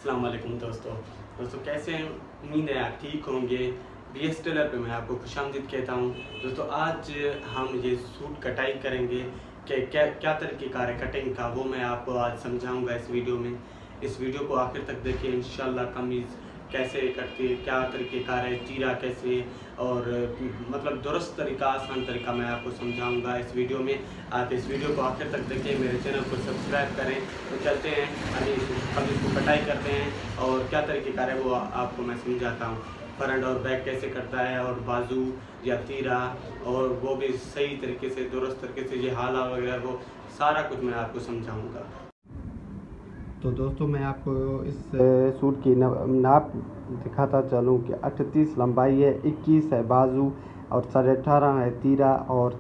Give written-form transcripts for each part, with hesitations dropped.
अस्सलाम वालेकुम दोस्तों कैसे हैं। उम्मीद है आप ठीक होंगे। BS टेलर पे मैं आपको खुशामदीद कहता हूँ। दोस्तों आज हम ये सूट कटाई करेंगे कि क्या तरीक़ेकार है कटिंग का, वो मैं आपको आज समझाऊंगा इस वीडियो में। इस वीडियो को आखिर तक देखिए, इंशाल्लाह कमीज़ कैसे कटती है, क्या तरीक़ेकार है, तीरा कैसे, और मतलब दुरुस्त तरीका, आसान तरीका मैं आपको समझाऊंगा इस वीडियो में। आप इस वीडियो को आखिर तक देखें, मेरे चैनल को सब्सक्राइब करें। तो चलते हैं अभी कमीज़ को कटाई करते हैं और क्या तरीक़ेकार है वो आपको मैं समझाता हूँ। फ्रंट और बैक कैसे करता है, और बाजू या तीरा, और वो भी सही तरीके से दुरुस्त तरीके से, ये हाला वगैरह, वो सारा कुछ मैं आपको समझाऊँगा। तो दोस्तों मैं आपको इस सूट की नाप दिखाता चलूँ कि 38 लंबाई है, 21 है बाजू, और 18.5 है तीरा, और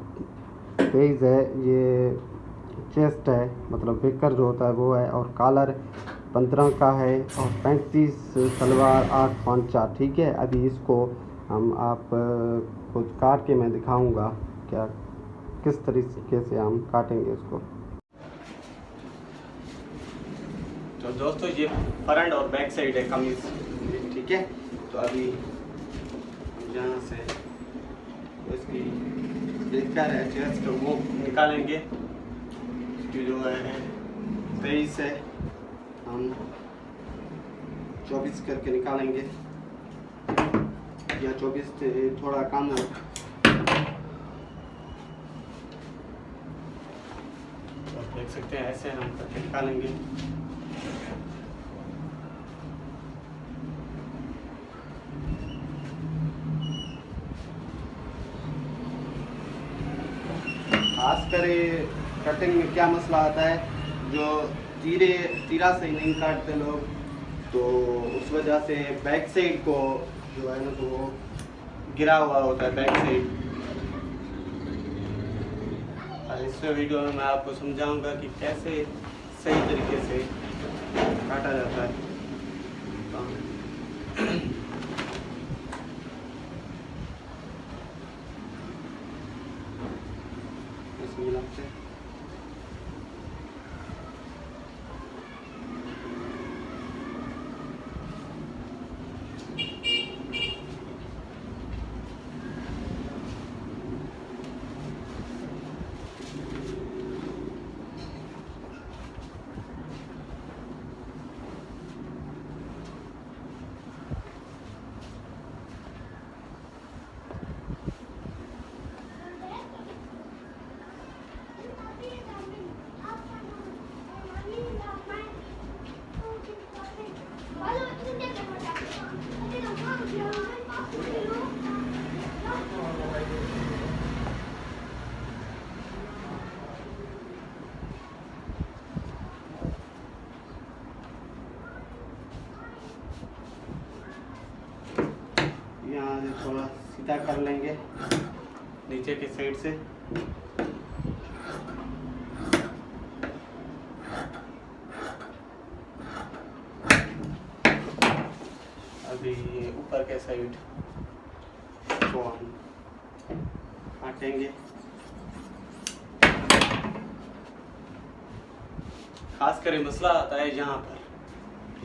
23 है ये चेस्ट है, मतलब बेकर जो होता है वो है, और कॉलर 15 का है, और 35 सलवार 8 पांचा। ठीक है, अभी इसको हम आप कुछ काट के मैं दिखाऊंगा क्या किस तरीके से हम काटेंगे इसको। तो दोस्तों ये फ्रंट और बैक साइड है कमीज़, ठीक है। तो अभी यहाँ से इसकी बेकर है चेस्ट, तो वो निकालेंगे। इसकी जो है 23 है, हम 24 करके निकालेंगे, या 24 से थोड़ा कम है। तो आप देख सकते हैं ऐसे हम करके निकालेंगे। खासकर कटिंग में क्या मसला आता है, जो तीरा से नहीं काटते लोग, तो उस वजह से बैक साइड को जो है ना, तो वो गिरा हुआ होता है बैक साइड। और इस वीडियो में मैं आपको समझाऊंगा कि कैसे सही तरीके से काटा जाता है। लगते हैं यहाँ से थोड़ा सीधा कर लेंगे नीचे के साइड से। अभी ये ऊपर के साइड को हम काटेंगे। खास कर मसला आता है यहाँ पर,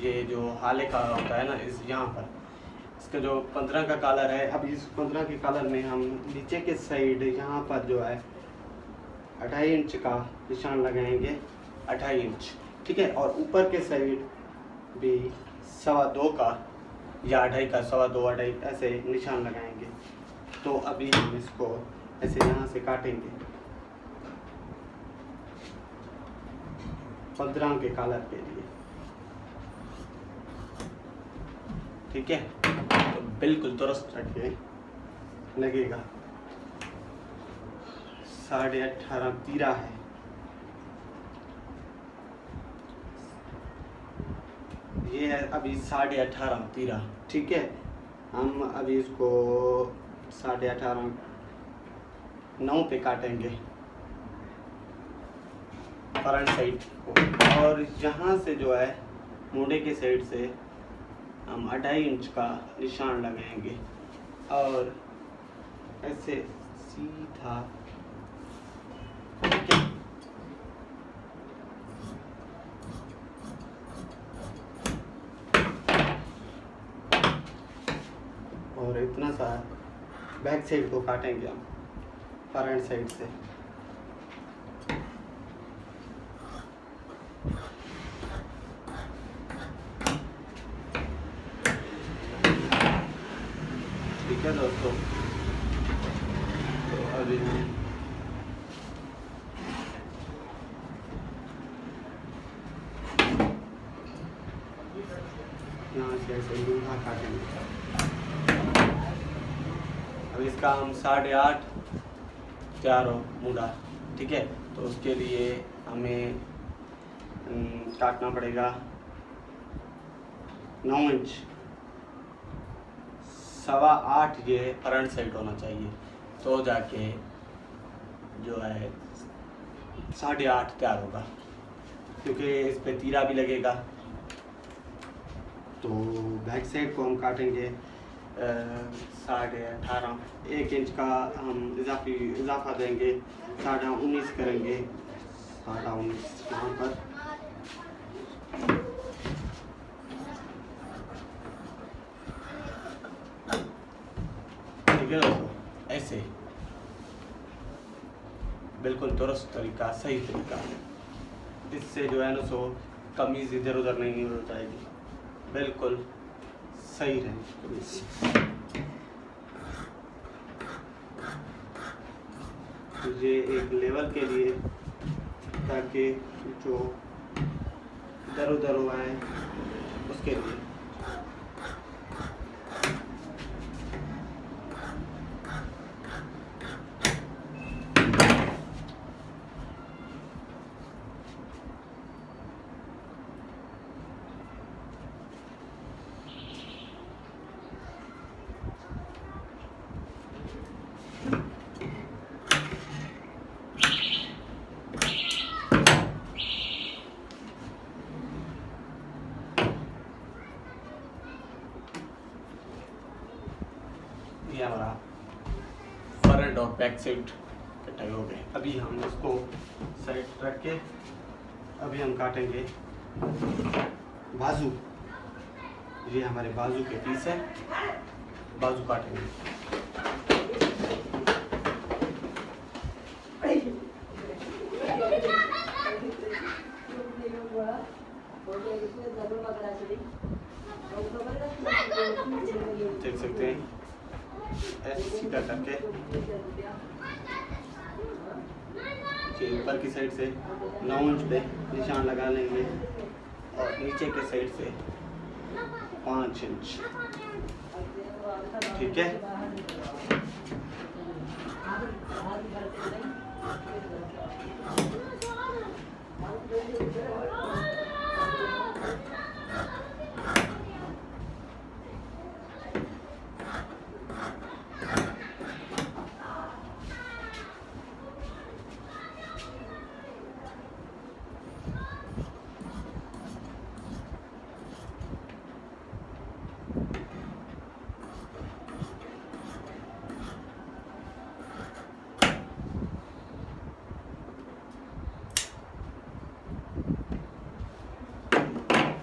ये जो हाले का होता है ना, इस यहाँ पर इसका जो 15 का कॉलर है। अब इस 15 के कॉलर में हम नीचे के साइड यहाँ पर जो है 2.5 इंच का निशान लगाएंगे, 2.5 इंच, ठीक है। और ऊपर के साइड भी 2.25 का या 2.5 का, 2.25 2.5 ऐसे निशान लगाएंगे। तो अभी हम इसको ऐसे यहाँ से काटेंगे 15 के कॉलर के लिए, ठीक है। तो बिल्कुल दुरुस्त रखिए, लगेगा 18.5 तीरा है। ये है अभी 18.5 तीरा, ठीक है। हम अभी इसको 18.5 9 पे काटेंगे फ्रंट साइड को, और यहाँ से जो है मोड़े के साइड से हम 2.5 इंच का निशान लगाएंगे, और ऐसे सीधा, ठीक है। और इतना सा बैक साइड को काटेंगे हम फ्रंट साइड से। ठीक है दोस्तों, तो अभी हम यहाँ से ऐसे लूहा काटेंगे। अब इसका हम 8.5 तैयार हो मुड़ा। ठीक है, तो उसके लिए हमें काटना पड़ेगा 9 इंच। 8.25 ये फ्रंट साइड होना चाहिए, तो जाके जो है 8.5 तैयार होगा, क्योंकि इस पे तीरा भी लगेगा। तो बैक साइड को हम काटेंगे 18.5। 1 इंच का हम इजाफा देंगे, 19.5 करेंगे। 19.5 यहाँ पर ठीक है दोस्तों, ऐसे बिल्कुल दुरुस्त तरीका, सही तरीका। इससे जो है ना सो कमीज इधर उधर नहीं हो जाएगी, बिल्कुल सही रहेगी कमीज। ये एक लेवल के लिए, ताकि जो इधर उधर हुआ है उसके लिए। ये हमारा फ्रंट और बैक साइड कटाई हो गए। अभी हम इसको साइड रख के अभी हम काटेंगे बाजू। ये हमारे बाजू के पीस है, बाजू काटेंगे। देख सकते हैं ऐसे सीधा करके ऊपर की साइड से 9 इंच पे निशान लगा लेंगे और नीचे के साइड से 5 इंच। ठीक है,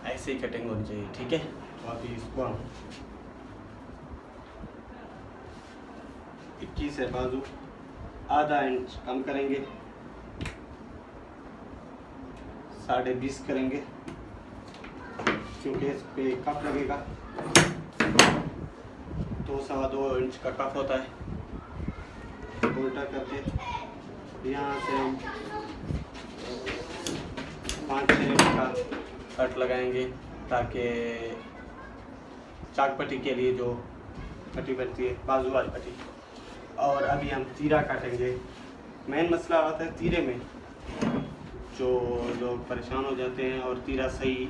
ऐसे ही कटिंग होनी चाहिए। ठीक है, तो अभी इसको हम 21 है बाजू, आधा इंच कम करेंगे, 20.5 करेंगे, क्योंकि इस पे कप लगेगा। 2 इंच का कप होता है। उल्टा करके यहाँ से हम 5-6 इंच का कट लगाएंगे, ताकि चाक पट्टी के लिए जो पट्टी बनती है, बाजू वाली पट्टी। और अभी हम तीरा काटेंगे। मेन मसला होता है तीरे में, जो लोग परेशान हो जाते हैं और तीरा सही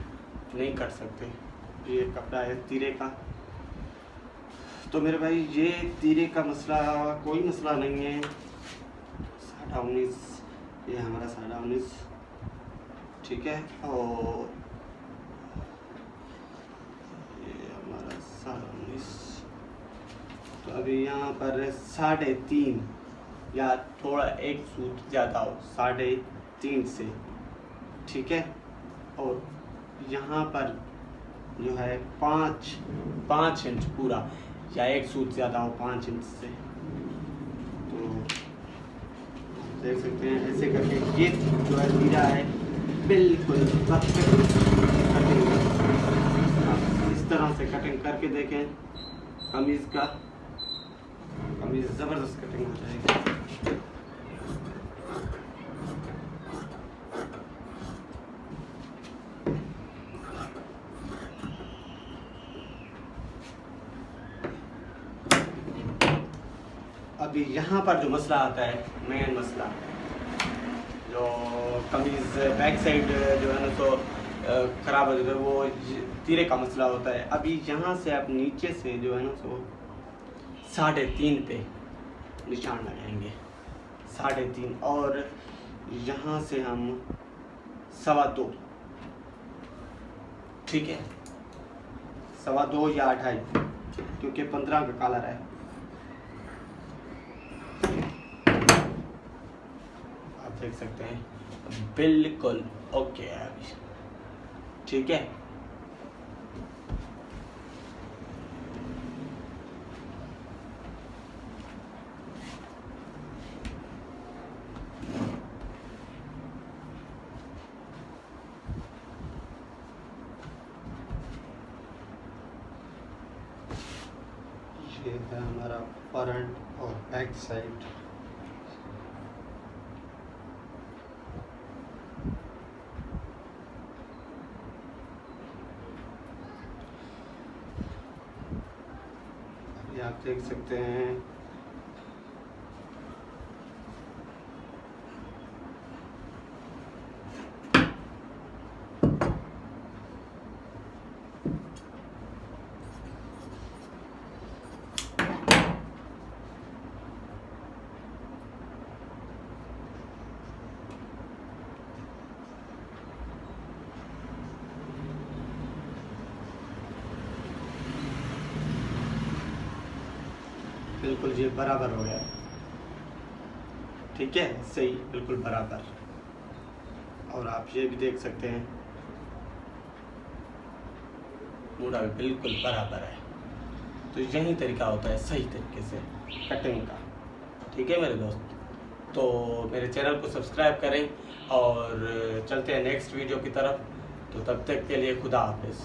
नहीं काट सकते। ये कपड़ा है तीरे का। तो मेरे भाई, ये तीरे का मसला कोई मसला नहीं है। 19.5, ये हमारा 19.5। ठीक है, और ये हमारा 19.5। तो अभी यहाँ पर 3.5 या थोड़ा एक सूट ज़्यादा हो, 3.5 से। ठीक है, और यहाँ पर जो है 5 इंच पूरा या एक सूत ज़्यादा हो 5 इंच से। तो देख सकते हैं ऐसे करके ये जो है तीरा है बिल्कुल परफेक्ट कटिंग। इस तरह से कटिंग करके देखें कमीज़ का, कमीज़ ज़बरदस्त कटिंग हो जाएगी। अभी यहाँ पर जो मसला आता है, मेन मसला जो कमीज़ बैक साइड जो है ना तो ख़राब हो जाता है, वो तीरे का मसला होता है। अभी यहाँ से आप नीचे से जो है ना तो 3.5 पे निशान लगाएंगे, 3.5, और यहाँ से हम 2.25, ठीक है, 2.25 या 2.5, क्योंकि 15 का कलर है। आप देख सकते हैं बिल्कुल ओके है अभी, ठीक है। ये है हमारा फ्रंट और बैक साइड। ये आप देख सकते हैं बिल्कुल ये बराबर हो गया, ठीक है, सही बिल्कुल बराबर। और आप ये भी देख सकते हैं मूड़ा भी बिल्कुल बराबर है। तो यही तरीका होता है सही तरीके से कटिंग का, ठीक है मेरे दोस्त। तो मेरे चैनल को सब्सक्राइब करें और चलते हैं नेक्स्ट वीडियो की तरफ। तो तब तक के लिए खुदा हाफिज़।